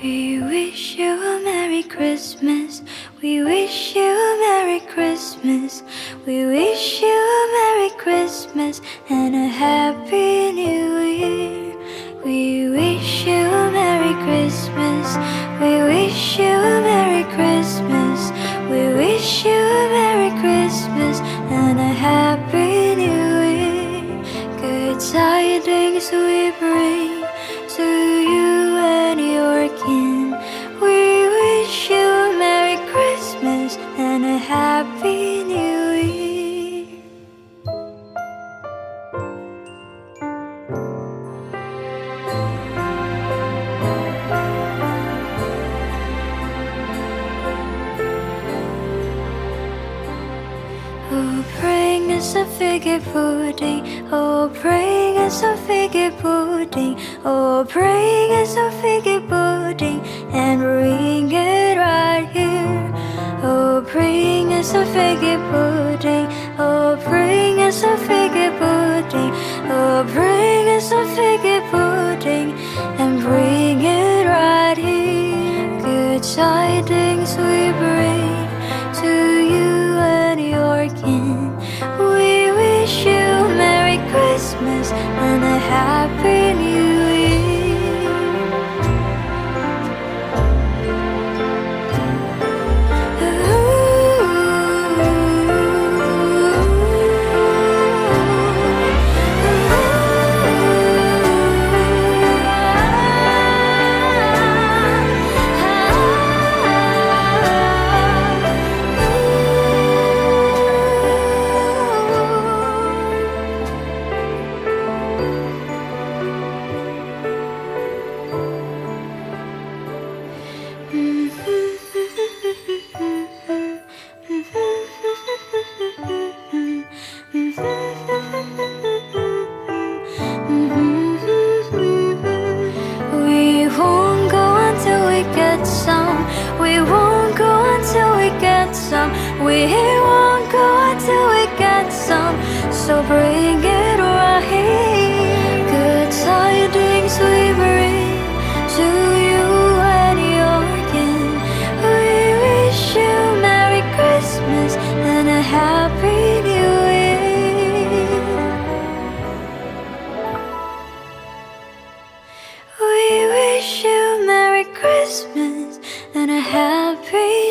We wish you a Merry Christmas. We wish you a Merry Christmas. We wish you a Merry Christmas and a Happy New Year. We wish you a Merry Christmas. We wish you a Merry Christmas. We wish you a Merry Christmas and a Happy New Year. Good tidings we bring to you and your kin. We wish you a Merry Christmas and a Happy New Year. Oh, bring us a figgy pudding. Oh, bring us a figgy pudding. Oh, bring us a figgy pudding and bring it right here. Oh, bring us a figgy pudding. Oh, bring us a figgy pudding. Oh, bring us a figgy pudding and bring it right here. Good tidings we bring to you and your kin. We wish you a Merry Christmas and a Happy New Year. We won't go until we get some. We won't go until we get some. We won't go until we get some. So bring it right here. Good tidings we bring to you and your kin. We wish you a Merry Christmas and a Happy New Year. We wish you a Merry Christmas and a Happy